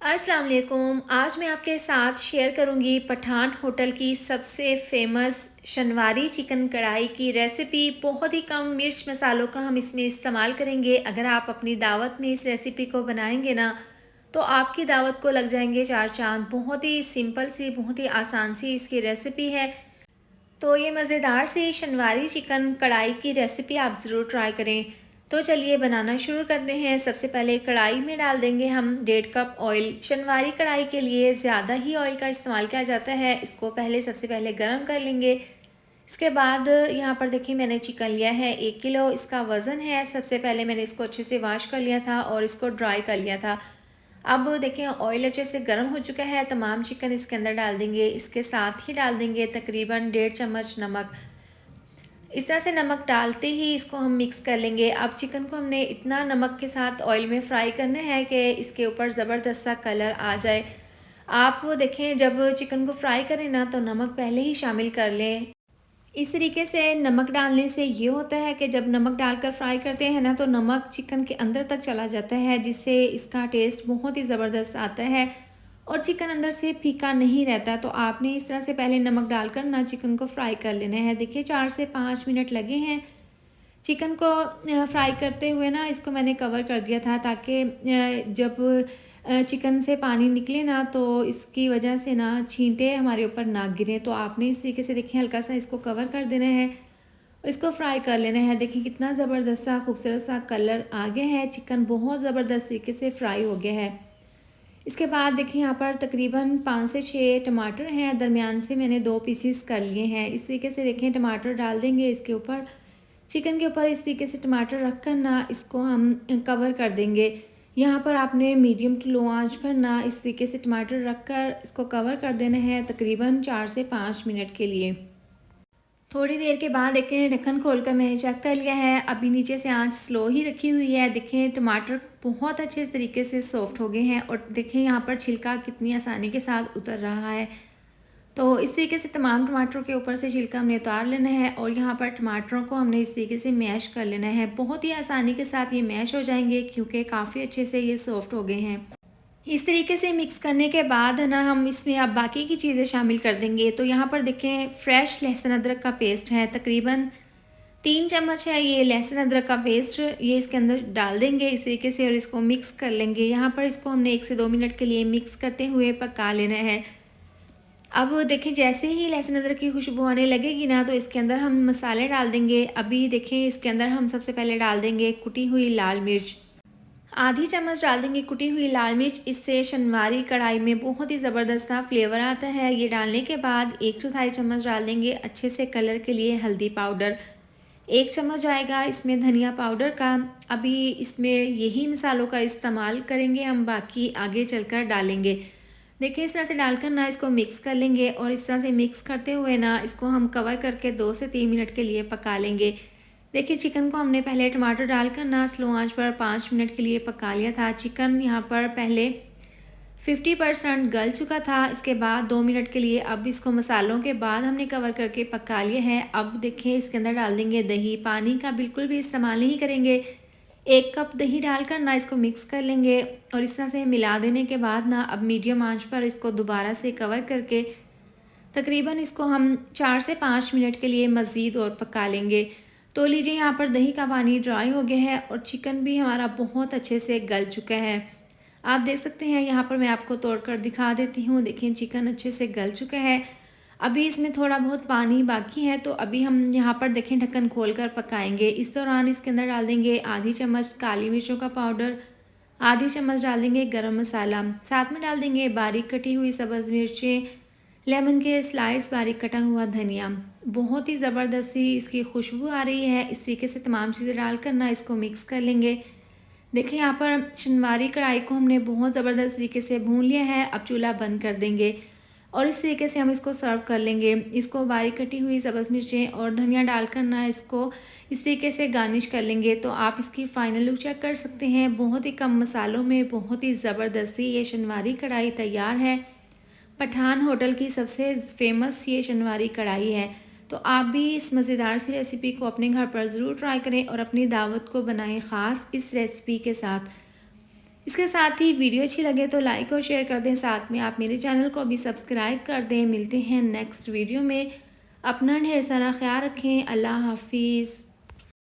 अस्सलाम वालेकुम। आज मैं आपके साथ शेयर करूंगी पठान होटल की सबसे फेमस शनवारी चिकन कढ़ाई की रेसिपी। बहुत ही कम मिर्च मसालों का हम इसमें इस्तेमाल करेंगे। अगर आप अपनी दावत में इस रेसिपी को बनाएंगे ना तो आपकी दावत को लग जाएंगे चार चांद। बहुत ही सिंपल सी, बहुत ही आसान सी इसकी रेसिपी है। तो ये मज़ेदार सी शनवारी चिकन कढ़ाई की रेसिपी आप ज़रूर ट्राई करें। तो चलिए बनाना शुरू करते हैं। सबसे पहले कढ़ाई में डाल देंगे हम 1.5 कप ऑयल। शनवारी कढ़ाई के लिए ज़्यादा ही ऑयल का इस्तेमाल किया जाता है। इसको सबसे पहले गर्म कर लेंगे। इसके बाद यहाँ पर देखिए मैंने चिकन लिया है 1 किलो, इसका वज़न है। सबसे पहले मैंने इसको अच्छे से वॉश कर लिया था और इसको ड्राई कर लिया था। अब देखिए ऑयल अच्छे से गर्म हो चुका है। तमाम चिकन इसके अंदर डाल देंगे। इसके साथ ही डाल देंगे तकरीबन 1.5 चम्मच नमक। इस तरह से नमक डालते ही इसको हम मिक्स कर लेंगे। अब चिकन को हमने इतना नमक के साथ ऑयल में फ्राई करना है कि इसके ऊपर ज़बरदस्त सा कलर आ जाए। आप देखें जब चिकन को फ्राई करें ना तो नमक पहले ही शामिल कर लें। इस तरीके से नमक डालने से ये होता है कि जब नमक डालकर फ्राई करते हैं ना तो नमक चिकन के अंदर तक चला जाता है, जिससे इसका टेस्ट बहुत ही ज़बरदस्त आता है और चिकन अंदर से फीका नहीं रहता। तो आपने इस तरह से पहले नमक डालकर ना चिकन को फ्राई कर लेना है। देखिए 4 से 5 मिनट लगे हैं चिकन को फ्राई करते हुए। ना इसको मैंने कवर कर दिया था ताकि जब चिकन से पानी निकले ना तो इसकी वजह से ना छींटे हमारे ऊपर ना गिरें। तो आपने इस तरीके से देखिए हल्का सा इसको कवर कर देना है और इसको फ्राई कर लेना है। देखिए कितना ज़बरदस्त सा खूबसूरत सा कलर आ गया है। चिकन बहुत ज़बरदस्त तरीके से फ्राई हो गया है। इसके बाद देखिए यहाँ पर तकरीबन 5 से 6 टमाटर हैं, दरमियान से मैंने 2 पीसीस कर लिए हैं। इस तरीके से देखें टमाटर डाल देंगे इसके ऊपर, चिकन के ऊपर इस तरीके से टमाटर रख कर ना इसको हम कवर कर देंगे। यहाँ पर आपने मीडियम टू लो आंच पर ना इस तरीके से टमाटर रख कर इसको कवर कर देना है तकरीबन 4 से 5 मिनट के लिए। थोड़ी देर के बाद देखें ढक्कन खोल कर मैंने चेक कर लिया है। अभी नीचे से आंच स्लो ही रखी हुई है। देखें टमाटर बहुत अच्छे तरीके से सॉफ्ट हो गए हैं और देखें यहाँ पर छिलका कितनी आसानी के साथ उतर रहा है। तो इस तरीके से तमाम टमाटरों के ऊपर से छिलका हमने उतार लेना है और यहाँ पर टमाटरों को हमने इस तरीके से मैश कर लेना है। बहुत ही आसानी के साथ ये मैश हो जाएंगे क्योंकि काफ़ी अच्छे से ये सॉफ्ट हो गए हैं। इस तरीके से मिक्स करने के बाद है ना हम इसमें अब बाकी की चीज़ें शामिल कर देंगे। तो यहाँ पर देखें फ्रेश लहसुन अदरक का पेस्ट है, तकरीबन 3 चम्मच है ये लहसुन अदरक का पेस्ट, ये इसके अंदर डाल देंगे इस तरीके से और इसको मिक्स कर लेंगे। यहाँ पर इसको हमने 1 से 2 मिनट के लिए मिक्स करते हुए पका लेना है। अब देखिए जैसे ही लहसुन अदरक की खुशबू आने लगेगी ना तो इसके अंदर हम मसाले डाल देंगे। अभी देखें इसके अंदर हम सबसे पहले डाल देंगे कुटी हुई लाल मिर्च, आधी चम्मच डाल देंगे कुटी हुई लाल मिर्च। इससे शनवारी कढ़ाई में बहुत ही ज़बरदस्त सा फ्लेवर आता है। ये डालने के बाद 1/4 चम्मच डाल देंगे अच्छे से कलर के लिए हल्दी पाउडर, 1 चम्मच जाएगा इसमें धनिया पाउडर का। अभी इसमें यही मसालों का इस्तेमाल करेंगे हम, बाकी आगे चलकर डालेंगे। देखिए इस तरह से डालकर ना इसको मिक्स कर लेंगे और इस तरह से मिक्स करते हुए ना इसको हम कवर करके 2 से 3 मिनट के लिए पका लेंगे। देखिए चिकन को हमने पहले टमाटर डालकर ना स्लो आंच पर 5 मिनट के लिए पका लिया था। चिकन यहाँ पर पहले 50% गल चुका था। इसके बाद 2 मिनट के लिए अब इसको मसालों के बाद हमने कवर करके पका लिया है। अब देखिए इसके अंदर डाल देंगे दही, पानी का बिल्कुल भी इस्तेमाल नहीं करेंगे। 1 कप दही डालकर ना इसको मिक्स कर लेंगे और इस तरह से मिला देने के बाद ना अब मीडियम आंच पर इसको दोबारा से कवर करके तकरीबन इसको हम 4 से 5 मिनट के लिए मज़ीद और पका लेंगे। तो लीजिए यहाँ पर दही का पानी ड्राई हो गया है और चिकन भी हमारा बहुत अच्छे से गल चुका है। आप देख सकते हैं यहाँ पर मैं आपको तोड़कर दिखा देती हूँ। देखिए चिकन अच्छे से गल चुका है। अभी इसमें थोड़ा बहुत पानी बाकी है तो अभी हम यहाँ पर देखें ढक्कन खोलकर पकाएंगे। इस दौरान इसके अंदर डाल देंगे आधी चम्मच काली मिर्चों का पाउडर, आधी चम्मच डाल देंगे गरम मसाला, साथ में डाल देंगे बारीक कटी हुई सब्ज़ मिर्चें, लेमन के स्लाइस, बारीक कटा हुआ धनिया। बहुत ही ज़बरदस्त सी इसकी खुशबू आ रही है। इस तरीके से तमाम चीज़ें डालकर ना इसको मिक्स कर लेंगे। देखिए यहाँ पर शनवारी कढ़ाई को हमने बहुत ज़बरदस्त तरीके से भून लिया है। अब चूल्हा बंद कर देंगे और इस तरीके से हम इसको सर्व कर लेंगे। इसको बारीक कटी हुई सब्ज़ मिर्चें और धनिया डालकर ना इसको इस तरीके से गार्निश कर लेंगे। तो आप इसकी फ़ाइनल लुक चेक कर सकते हैं। बहुत ही कम मसालों में बहुत ही ज़बरदस्ती ये शनवारी कढ़ाई तैयार है। पठान होटल की सबसे फेमस ये शनवारी कढ़ाई है। तो आप भी इस मज़ेदार सी रेसिपी को अपने घर पर ज़रूर ट्राई करें और अपनी दावत को बनाएं ख़ास इस रेसिपी के साथ। इसके साथ ही वीडियो अच्छी लगे तो लाइक और शेयर कर दें। साथ में आप मेरे चैनल को भी सब्सक्राइब कर दें। मिलते हैं नेक्स्ट वीडियो में। अपना ढेर सारा ख्याल रखें। अल्लाह हाफिज़।